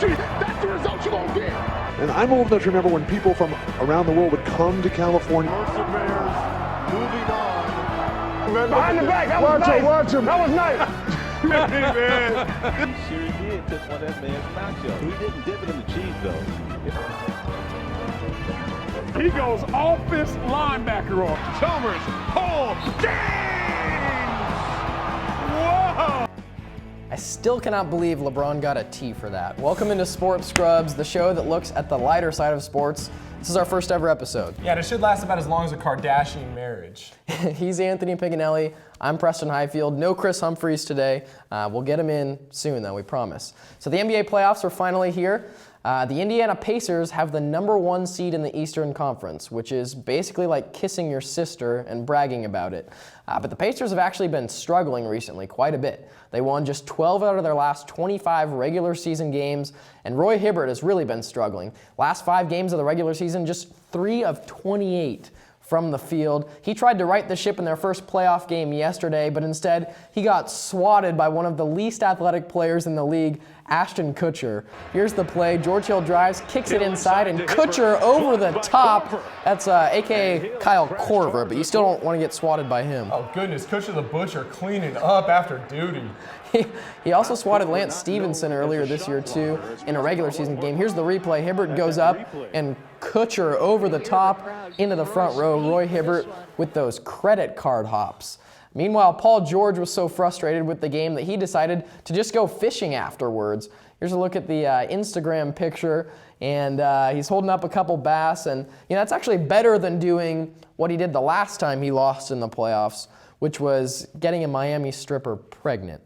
That's the result you're going to get. And I'm old enough to remember when people from around the world would come to California. Mercer Bears moving on. Behind the back, that was nice. Watch him. That was nice. Hey, man. Sure he did. Took one of that man's nachos. He didn't dip it in the cheese, though. He goes offense linebacker on. Chalmers, Paul, James! Whoa! I still cannot believe LeBron got a T for that. Welcome into Sports Scrubs, the show that looks at the lighter side of sports. This is our first ever episode. Yeah, it should last about as long as a Kardashian marriage. He's Anthony Piganelli. I'm Preston Highfield. No Chris Humphreys today. We'll get him in soon, though, we promise. So the NBA playoffs are finally here. The Indiana Pacers have the #1 seed in the Eastern Conference, which is basically like kissing your sister and bragging about it. But the Pacers have actually been struggling recently quite a bit. They won just 12 out of their last 25 regular season games, and Roy Hibbert has really been struggling. Last 5 games of the regular season, just 3 of 28 from the field. He tried to right the ship in their first playoff game yesterday, but instead he got swatted by one of the least athletic players in the league, Ashton Kutcher. Here's the play. George Hill drives, kicks it inside, and Kutcher over the top. That's a.k.a. Kyle Korver, but you still don't want to get swatted by him. Oh goodness, Kutcher the Butcher cleaning up after duty. He also swatted Lance Stevenson earlier this year, too, in a regular season game. Here's the replay. Hibbert goes up, and Kutcher over the top into the front row. Roy Hibbert with those credit card hops. Meanwhile, Paul George was so frustrated with the game that he decided to just go fishing afterwards. Here's a look at the Instagram picture, and he's holding up a couple bass, and that's actually better than doing what he did the last time he lost in the playoffs, which was getting a Miami stripper pregnant.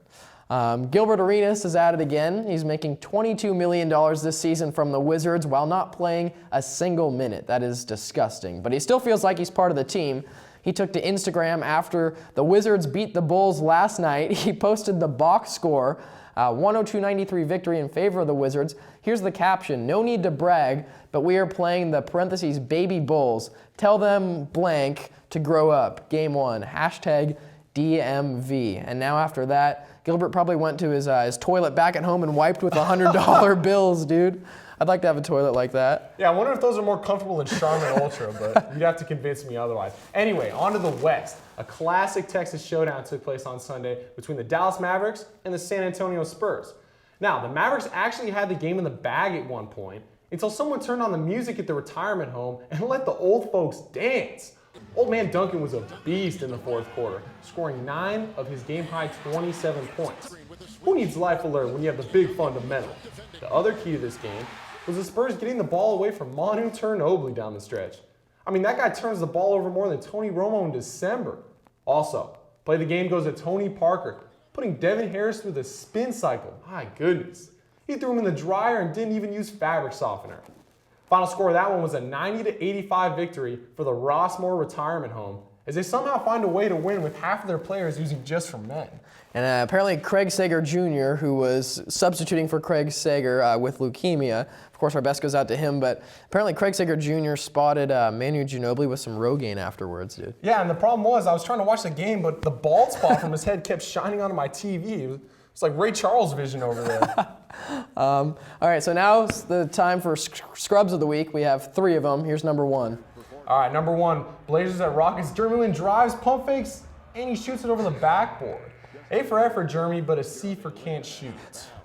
Gilbert Arenas is at it again. He's making $22 million this season from the Wizards while not playing a single minute. That is disgusting, but he still feels like he's part of the team. He took to Instagram after the Wizards beat the Bulls last night. He posted the box score, 102-93 victory in favor of the Wizards. Here's the caption: "No need to brag, but we are playing the parentheses baby Bulls. Tell them blank to grow up. Game 1. Hashtag DMV." And now after that, Gilbert probably went to his toilet back at home and wiped with $100 bills, dude. I'd like to have a toilet like that. Yeah, I wonder if those are more comfortable than Charmin Ultra, but you'd have to convince me otherwise. Anyway, on to the West. A classic Texas showdown took place on Sunday between the Dallas Mavericks and the San Antonio Spurs. Now, the Mavericks actually had the game in the bag at one point until someone turned on the music at the retirement home and let the old folks dance. Old man Duncan was a beast in the fourth quarter, scoring 9 of his game-high 27 points. Who needs Life Alert when you have the big fundamental? The other key to this game was the Spurs getting the ball away from Manu Ginobili down the stretch. I mean, that guy turns the ball over more than Tony Romo in December. Also, play the game goes to Tony Parker, putting Devin Harris through the spin cycle. My goodness. He threw him in the dryer and didn't even use fabric softener. Final score of that one was a 90-85 victory for the Rossmore retirement home, as they somehow find a way to win with half of their players using just for men. And apparently Craig Sager Jr., who was substituting for Craig Sager with leukemia, of course our best goes out to him, but apparently Craig Sager Jr. spotted Manu Ginobili with some Rogaine afterwards, dude. Yeah, and the problem was I was trying to watch the game, but the bald spot from his head kept shining onto my TV. It's like Ray Charles vision over there. All right, so now it's the time for Scrubs of the Week. We have 3 of them. Here's number 1. All right, number 1, Blazers at Rockets. Jeremy Lin drives, pump fakes, and he shoots it over the backboard. A for effort, Jeremy, but a C for can't shoot.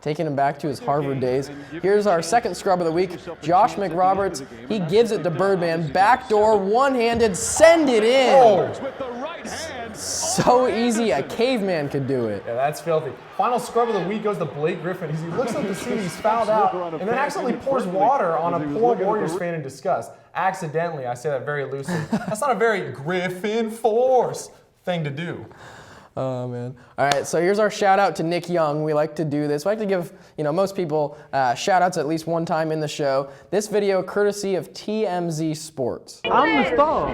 Taking him back to his Harvard days. Here's our second scrub of the week, Josh McRoberts. He gives it to Birdman. Backdoor, one-handed, send it in. Oh. So easy, a caveman could do it. Yeah, that's filthy. Final scrub of the week goes to Blake Griffin as he looks up to see he's fouled out and then accidentally pours water on a poor Warriors fan in disgust. Accidentally, I say that very loosely. That's not a very Griffin Force thing to do. Oh, man. All right, so here's our shout out to Nick Young. We like to do this. We like to give, most people shout outs at least one time in the show. This video courtesy of TMZ Sports. I'm the star.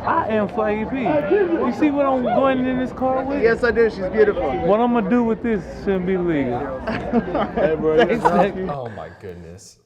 I am Flaggy P. You see what I'm going in this car with? Yes, I do. She's beautiful. What I'm going to do with this shouldn't be legal. Oh, my goodness.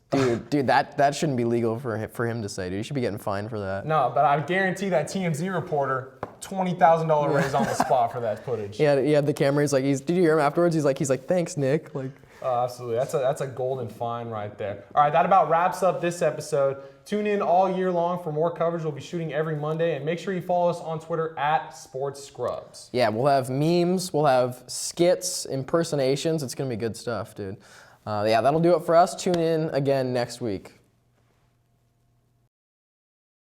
Dude, that shouldn't be legal for him to say, dude. You should be getting fined for that. No, but I guarantee that TMZ reporter, $20,000 raise on the spot for that footage. He had the camera. Did you hear him afterwards? He's like, thanks, Nick. Like, Oh, absolutely. That's a golden find right there. All right, that about wraps up this episode. Tune in all year long for more coverage. We'll be shooting every Monday, and make sure you follow us on Twitter at SportsScrubs. Yeah, we'll have memes, we'll have skits, impersonations. It's going to be good stuff, dude. Yeah, that'll do it for us. Tune in again next week.